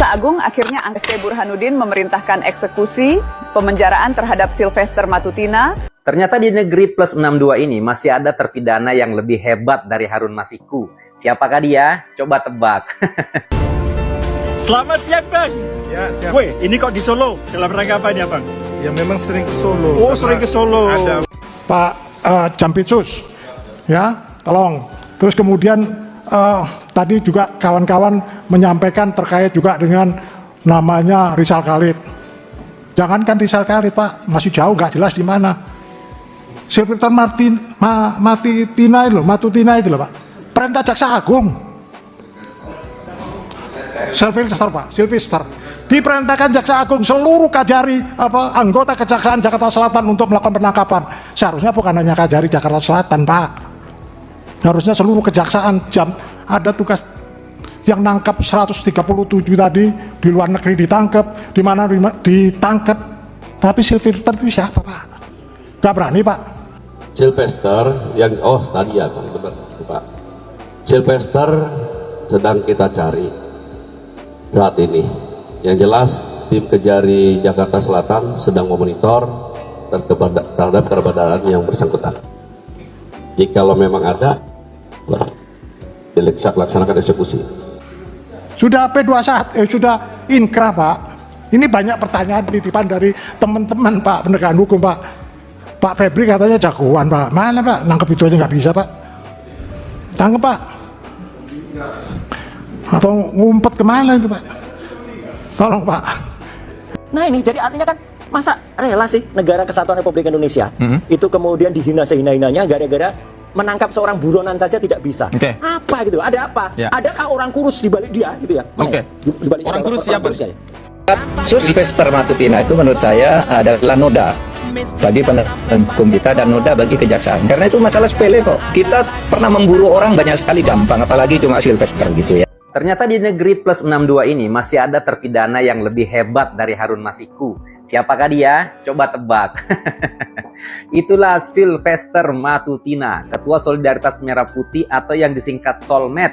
Jaksa Agung akhirnya ST Burhanuddin memerintahkan eksekusi pemenjaraan terhadap Sylvester Matutina. Ternyata di negeri plus 62 ini masih ada terpidana yang lebih hebat dari Harun Masiku. Siapakah dia? Coba tebak. Selamat siang, Bang. Ya, siap. Woi, ini kok di Solo? Dalam rangka apa ini, Bang? Ya memang sering ke Solo. Oh, sering ke Solo. Ada Pak Jampitsus, ya, tolong. Terus kemudian tadi juga kawan-kawan menyampaikan terkait juga dengan namanya Rizal Khalid. Jangankan Rizal Khalid, Pak, masih jauh, nggak jelas di mana. Sylvester Matutina itu loh, Pak. Perintah Jaksa Agung. Sylvester, Pak, Sylvester. Diperintahkan Jaksa Agung seluruh Kajari anggota Kejaksaan Jakarta Selatan untuk melakukan penangkapan. Seharusnya bukan hanya Kajari Jakarta Selatan, Pak. Harusnya seluruh kejaksaan ada tugas yang nangkap 137 tadi di luar negeri ditangkap, di mana ditangkap. Tapi Sylvester itu siapa, Pak? Gak berani, Pak. Sylvester yang tadi ya, benar, Pak. Sylvester sedang kita cari saat ini. Yang jelas tim Kejari Jakarta Selatan sedang memonitor terhadap kebenaran yang bersangkutan. Jikalau memang ada, dilaksanakan eksekusi. Sudah P21, sudah inkrah, Pak. Ini banyak pertanyaan titipan dari teman-teman, Pak, penegakan hukum, Pak. Pak Febri katanya jagoan, Pak. Mana, Pak? Nangkep itu aja nggak bisa, Pak. Tangkep, Pak. Atau ngumpet kemana itu, Pak? Tolong, Pak. Nah ini jadi artinya kan masa rela sih negara kesatuan Republik Indonesia itu kemudian dihina sehina-hinanya gara-gara menangkap seorang buronan saja tidak bisa. Apa gitu? Ada apa? Adakah orang kurus di balik dia gitu ya? Di balik Orang kurus siapa? Sylvester Matutina itu menurut saya adalah noda bagi penegak hukum kita dan noda bagi kejaksaan. Karena itu masalah sepele kok. Kita pernah memburu orang banyak sekali gampang, apalagi cuma Sylvester gitu ya. Ternyata di negeri plus 62 ini masih ada terpidana yang lebih hebat dari Harun Masiku. Siapakah dia? Coba tebak. Itulah Sylvester Matutina, Ketua Solidaritas Merah Putih atau yang disingkat Solmed.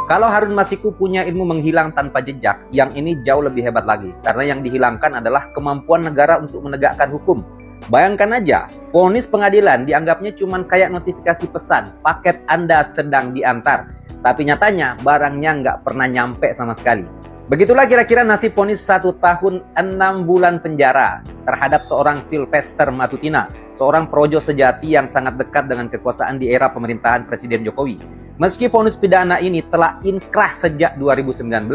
Kalau Harun Masiku punya ilmu menghilang tanpa jejak, yang ini jauh lebih hebat lagi. Karena yang dihilangkan adalah kemampuan negara untuk menegakkan hukum. Bayangkan aja, vonis pengadilan dianggapnya cuma kayak notifikasi pesan, paket Anda sedang diantar. Tapi nyatanya barangnya nggak pernah nyampe sama sekali. Begitulah kira-kira nasib vonis 1 tahun 6 bulan penjara terhadap seorang Sylvester Matutina, seorang projo sejati yang sangat dekat dengan kekuasaan di era pemerintahan Presiden Jokowi. Meski vonis pidana ini telah inkrah sejak 2019,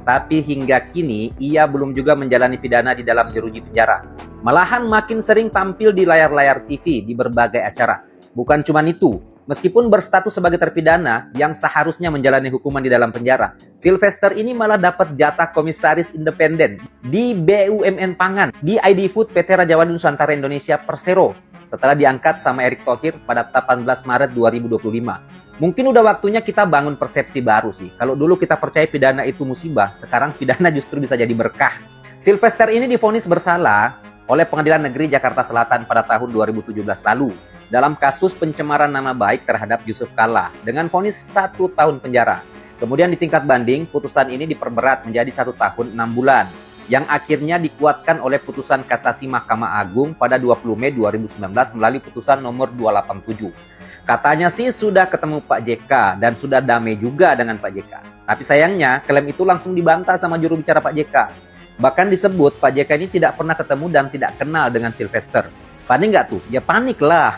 tapi hingga kini ia belum juga menjalani pidana di dalam jeruji penjara. Malahan makin sering tampil di layar-layar TV di berbagai acara. Bukan cuma itu, meskipun berstatus sebagai terpidana yang seharusnya menjalani hukuman di dalam penjara, Sylvester ini malah dapat jatah komisaris independen di BUMN Pangan, di ID Food PT Raja Wali Nusantara Indonesia Persero, setelah diangkat sama Erick Thohir pada 18 Maret 2025. Mungkin udah waktunya kita bangun persepsi baru sih. Kalau dulu kita percaya pidana itu musibah, sekarang pidana justru bisa jadi berkah. Sylvester ini divonis bersalah oleh Pengadilan Negeri Jakarta Selatan pada tahun 2017 lalu dalam kasus pencemaran nama baik terhadap Yusuf Kalla dengan vonis 1 tahun penjara. Kemudian di tingkat banding, putusan ini diperberat menjadi 1 tahun 6 bulan yang akhirnya dikuatkan oleh putusan kasasi Mahkamah Agung pada 20 Mei 2019 melalui putusan nomor 287. Katanya sih sudah ketemu Pak JK dan sudah damai juga dengan Pak JK. Tapi sayangnya klaim itu langsung dibantah sama juru bicara Pak JK. Bahkan disebut Pak JK ini tidak pernah ketemu dan tidak kenal dengan Sylvester. Panik nggak tuh? Ya panik lah.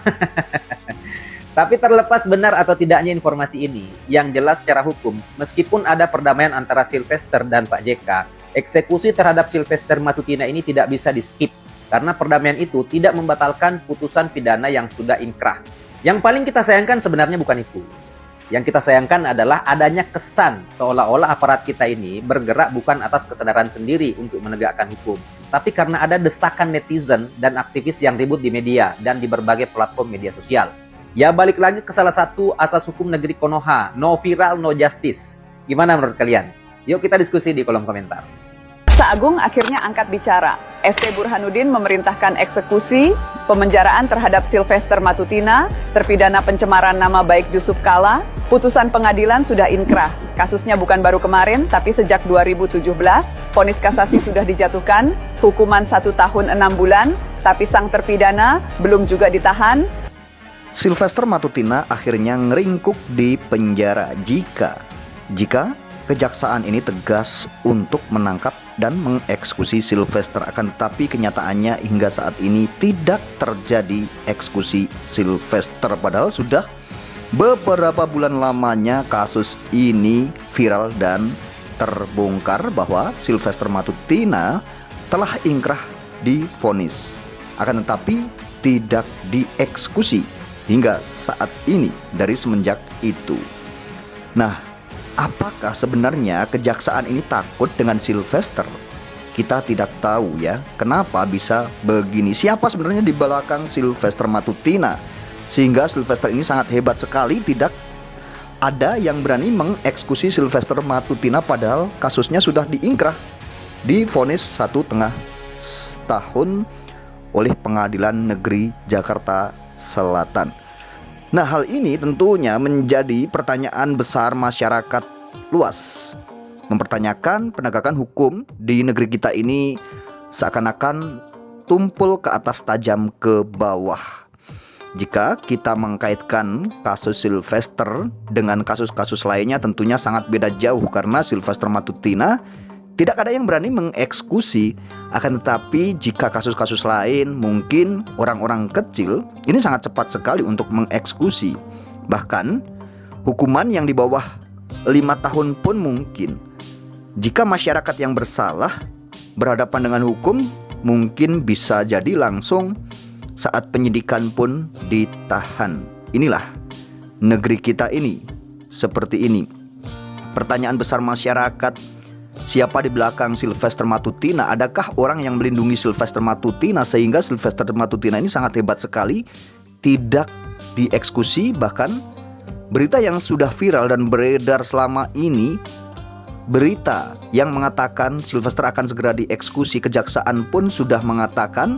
Tapi terlepas benar atau tidaknya informasi ini, yang jelas secara hukum, meskipun ada perdamaian antara Sylvester dan Pak JK, eksekusi terhadap Sylvester Matutina ini tidak bisa di-skip. Karena perdamaian itu tidak membatalkan putusan pidana yang sudah inkrah. Yang paling kita sayangkan sebenarnya bukan itu. Yang kita sayangkan adalah adanya kesan seolah-olah aparat kita ini bergerak bukan atas kesadaran sendiri untuk menegakkan hukum, tapi karena ada desakan netizen dan aktivis yang ribut di media dan di berbagai platform media sosial. Ya balik lagi ke salah satu asas hukum negeri Konoha, no viral, no justice. Gimana menurut kalian? Yuk kita diskusi di kolom komentar. Jaksa Agung akhirnya angkat bicara. ST Burhanuddin memerintahkan eksekusi pemenjaraan terhadap Sylvester Matutina, terpidana pencemaran nama baik Yusuf Kalla. Putusan pengadilan sudah inkrah. Kasusnya bukan baru kemarin, tapi sejak 2017, vonis kasasi sudah dijatuhkan, hukuman 1 tahun 6 bulan, tapi sang terpidana belum juga ditahan. Sylvester Matutina akhirnya ngeringkuk di penjara jika kejaksaan ini tegas untuk menangkap dan mengeksekusi Sylvester, akan tetapi kenyataannya hingga saat ini tidak terjadi eksekusi Sylvester, padahal sudah beberapa bulan lamanya kasus ini viral dan terbongkar bahwa Sylvester Matutina telah ingkrah di vonis, akan tetapi tidak dieksekusi hingga saat ini dari semenjak itu. Nah, apakah sebenarnya kejaksaan ini takut dengan Sylvester? Kita tidak tahu ya, kenapa bisa begini. Siapa sebenarnya di belakang Sylvester Matutina? Sehingga Sylvester ini sangat hebat sekali, tidak ada yang berani mengeksekusi Sylvester Matutina padahal kasusnya sudah diingkrah, divonis 1,5 tahun oleh Pengadilan Negeri Jakarta Selatan. Nah, hal ini tentunya menjadi pertanyaan besar masyarakat luas, mempertanyakan penegakan hukum di negeri kita ini seakan-akan tumpul ke atas tajam ke bawah. Jika kita mengkaitkan kasus Sylvester dengan kasus-kasus lainnya, tentunya sangat beda jauh karena Sylvester Matutina tidak ada yang berani mengeksekusi. Akan tetapi jika kasus-kasus lain, mungkin orang-orang kecil ini sangat cepat sekali untuk mengeksekusi. Bahkan hukuman yang di bawah 5 tahun pun mungkin. Jika masyarakat yang bersalah berhadapan dengan hukum, mungkin bisa jadi langsung saat penyidikan pun ditahan. Inilah negeri kita ini, seperti ini. Pertanyaan besar masyarakat, siapa di belakang Sylvester Matutina? Adakah orang yang melindungi Sylvester Matutina sehingga Sylvester Matutina ini sangat hebat sekali tidak dieksekusi? Bahkan berita yang sudah viral dan beredar selama ini, berita yang mengatakan Sylvester akan segera dieksekusi, kejaksaan pun sudah mengatakan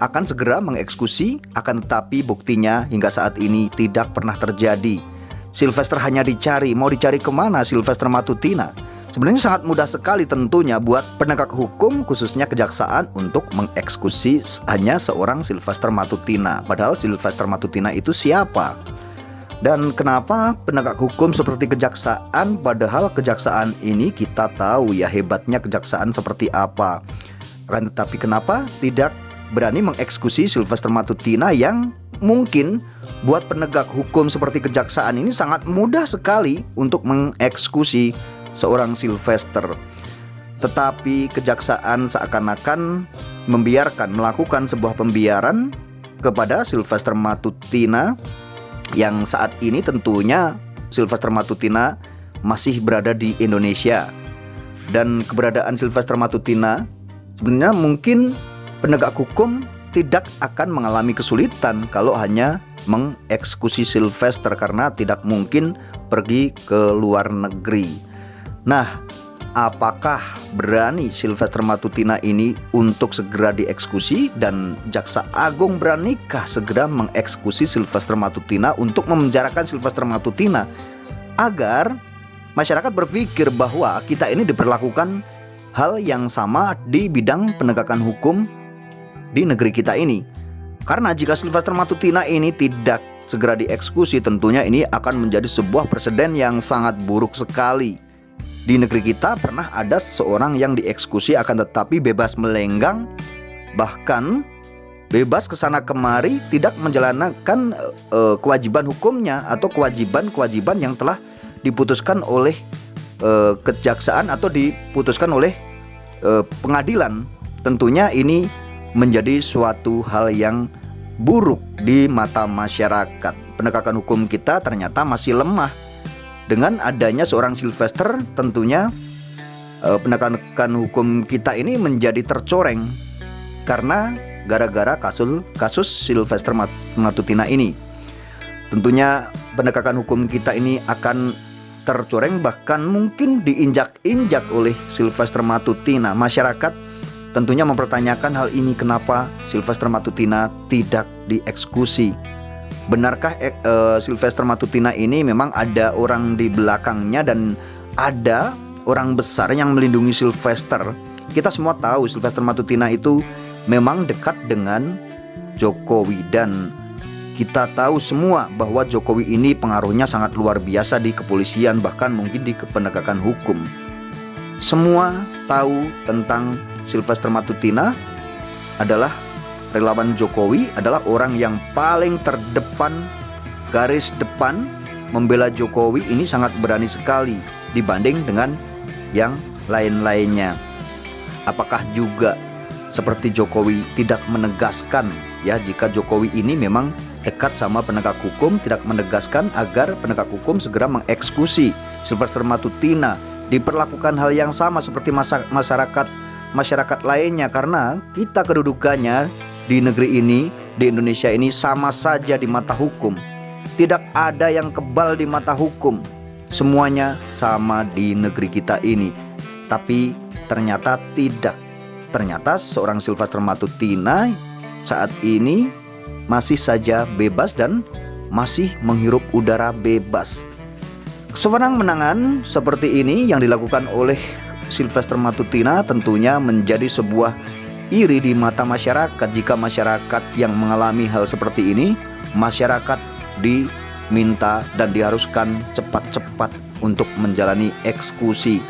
akan segera mengeksekusi, akan tetapi buktinya hingga saat ini tidak pernah terjadi. Sylvester hanya dicari, mau dicari kemana Sylvester Matutina? Sebenarnya sangat mudah sekali tentunya buat penegak hukum, khususnya kejaksaan, untuk mengeksekusi hanya seorang Sylvester Matutina. Padahal Sylvester Matutina itu siapa? Dan kenapa penegak hukum seperti kejaksaan, padahal kejaksaan ini kita tahu ya hebatnya kejaksaan seperti apa. Akan tetapi kenapa tidak berani mengeksekusi Sylvester Matutina yang mungkin buat penegak hukum seperti kejaksaan ini sangat mudah sekali untuk mengeksekusi seorang Sylvester. Tetapi kejaksaan seakan-akan melakukan sebuah pembiaran kepada Sylvester Matutina, yang saat ini tentunya Sylvester Matutina masih berada di Indonesia. Dan keberadaan Sylvester Matutina sebenarnya mungkin penegak hukum tidak akan mengalami kesulitan kalau hanya mengeksekusi Sylvester, karena tidak mungkin pergi ke luar negeri. Nah, apakah berani Sylvester Matutina ini untuk segera dieksekusi, dan Jaksa Agung beranikah segera mengeksekusi Sylvester Matutina untuk memenjarakan Sylvester Matutina agar masyarakat berpikir bahwa kita ini diperlakukan hal yang sama di bidang penegakan hukum di negeri kita ini. Karena jika Sylvester Matutina ini tidak segera dieksekusi, tentunya ini akan menjadi sebuah presiden yang sangat buruk sekali. Di negeri kita pernah ada seseorang yang dieksekusi akan tetapi bebas melenggang, bahkan bebas kesana kemari, tidak menjalankan kewajiban hukumnya atau kewajiban-kewajiban yang telah diputuskan oleh kejaksaan atau diputuskan oleh pengadilan. Tentunya ini menjadi suatu hal yang buruk di mata masyarakat. Penegakan hukum kita ternyata masih lemah. Dengan adanya seorang Sylvester, tentunya penegakan hukum kita ini menjadi tercoreng karena gara-gara kasus Sylvester Matutina ini. Tentunya penegakan hukum kita ini akan tercoreng, bahkan mungkin diinjak-injak oleh Sylvester Matutina. Masyarakat tentunya mempertanyakan hal ini, kenapa Sylvester Matutina tidak dieksekusi. Benarkah Sylvester Matutina ini memang ada orang di belakangnya dan ada orang besar yang melindungi Sylvester? Kita semua tahu Sylvester Matutina itu memang dekat dengan Jokowi, dan kita tahu semua bahwa Jokowi ini pengaruhnya sangat luar biasa di kepolisian, bahkan mungkin di penegakan hukum. Semua tahu tentang Sylvester Matutina adalah relawan Jokowi, adalah orang yang paling terdepan, garis depan membela Jokowi. Ini sangat berani sekali dibanding dengan yang lain-lainnya. Apakah juga seperti Jokowi tidak menegaskan, ya, jika Jokowi ini memang dekat sama penegak hukum, tidak menegaskan agar penegak hukum segera mengeksekusi Sylvester Matutina, diperlakukan hal yang sama seperti masyarakat lainnya, karena kita kedudukannya di negeri ini, di Indonesia ini sama saja di mata hukum. Tidak ada yang kebal di mata hukum, semuanya sama di negeri kita ini. Tapi ternyata tidak. Ternyata seorang Sylvester Matutina saat ini masih saja bebas dan masih menghirup udara bebas. Sewenang-wenangan seperti ini yang dilakukan oleh Sylvester Matutina tentunya menjadi sebuah iri di mata masyarakat. Jika masyarakat yang mengalami hal seperti ini, masyarakat diminta dan diharuskan cepat-cepat untuk menjalani eksekusi.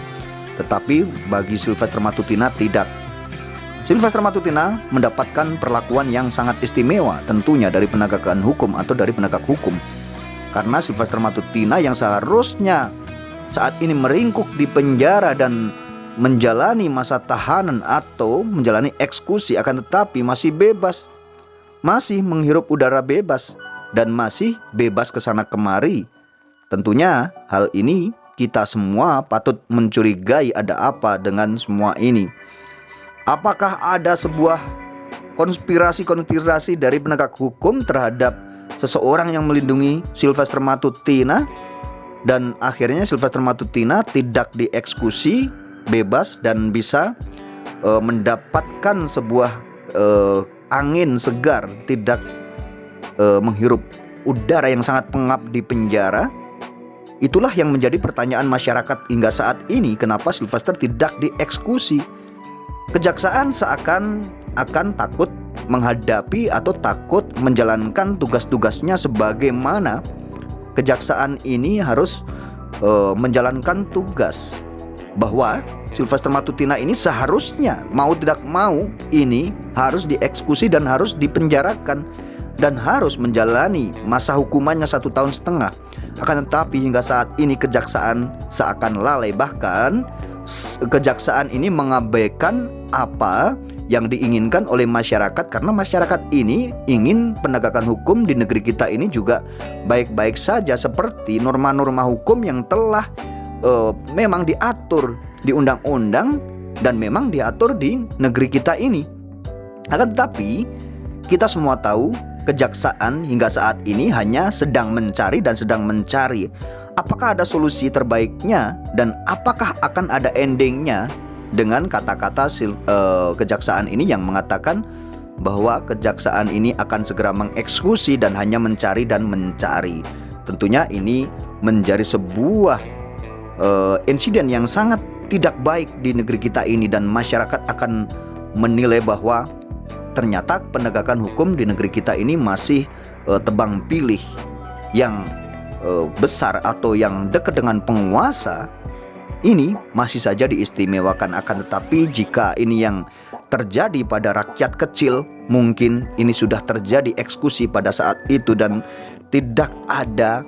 Tetapi bagi Sylvester Matutina tidak. Sylvester Matutina mendapatkan perlakuan yang sangat istimewa tentunya dari penegakan hukum atau dari penegak hukum. Karena Sylvester Matutina yang seharusnya saat ini meringkuk di penjara dan menjalani masa tahanan atau menjalani eksekusi, akan tetapi masih bebas, masih menghirup udara bebas, dan masih bebas kesana kemari. Tentunya hal ini kita semua patut mencurigai, ada apa dengan semua ini. Apakah ada sebuah konspirasi dari penegak hukum terhadap seseorang yang melindungi Sylvester Matutina, dan akhirnya Sylvester Matutina tidak dieksekusi, bebas, dan bisa mendapatkan sebuah angin segar, tidak menghirup udara yang sangat pengap di penjara? Itulah yang menjadi pertanyaan masyarakat hingga saat ini, kenapa Sylvester tidak dieksekusi. Kejaksaan seakan akan takut menghadapi atau takut menjalankan tugas-tugasnya, sebagaimana kejaksaan ini harus menjalankan tugas bahwa Sylvester Matutina ini seharusnya mau tidak mau ini harus dieksekusi dan harus dipenjarakan dan harus menjalani masa hukumannya 1,5 tahun. Akan tetapi hingga saat ini kejaksaan seakan lalai, bahkan kejaksaan ini mengabaikan apa yang diinginkan oleh masyarakat, karena masyarakat ini ingin penegakan hukum di negeri kita ini juga baik-baik saja seperti norma-norma hukum yang telah memang diatur di undang-undang dan memang diatur di negeri kita ini. Akan tetapi kita semua tahu kejaksaan hingga saat ini hanya sedang mencari dan sedang mencari. Apakah ada solusi terbaiknya dan apakah akan ada endingnya dengan kata-kata kejaksaan ini yang mengatakan bahwa kejaksaan ini akan segera mengeksekusi dan hanya mencari dan mencari. Tentunya ini menjadi sebuah insiden yang sangat tidak baik di negeri kita ini, dan masyarakat akan menilai bahwa ternyata penegakan hukum di negeri kita ini masih tebang pilih. Yang besar atau yang dekat dengan penguasa ini masih saja diistimewakan. Akan tetapi jika ini yang terjadi pada rakyat kecil, mungkin ini sudah terjadi eksekusi pada saat itu dan tidak ada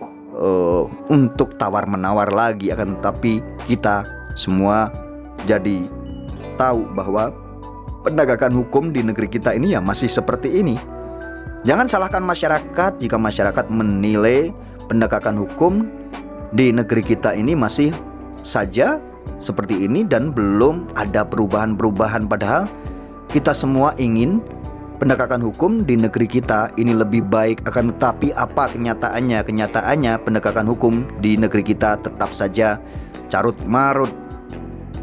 untuk tawar-menawar lagi. Akan tetapi kita semua jadi tahu bahwa penegakan hukum di negeri kita ini ya masih seperti ini. Jangan salahkan masyarakat jika masyarakat menilai penegakan hukum di negeri kita ini masih saja seperti ini dan belum ada perubahan-perubahan, padahal kita semua ingin penegakan hukum di negeri kita ini lebih baik, akan tetapi apa kenyataannya? Kenyataannya penegakan hukum di negeri kita tetap saja carut marut,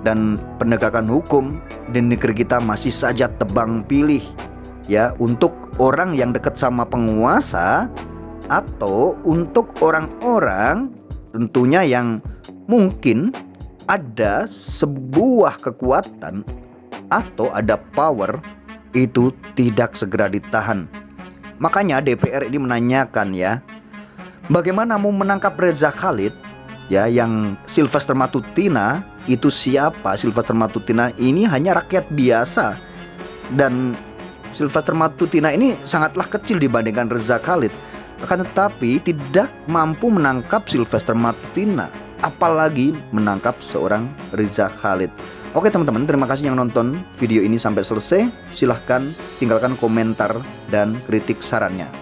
dan penegakan hukum di negeri kita masih saja tebang pilih, ya, untuk orang yang dekat sama penguasa atau untuk orang-orang tentunya yang mungkin ada sebuah kekuatan atau ada power itu tidak segera ditahan. Makanya DPR ini menanyakan, ya, bagaimana mau menangkap Reza Khalid, ya, yang Sylvester Matutina itu siapa? Sylvester Matutina ini hanya rakyat biasa, dan Sylvester Matutina ini sangatlah kecil dibandingkan Reza Khalid. Akan tetapi tidak mampu menangkap Sylvester Matutina, apalagi menangkap seorang Reza Khalid. Oke teman-teman, terima kasih yang nonton video ini sampai selesai. Silahkan tinggalkan komentar dan kritik sarannya.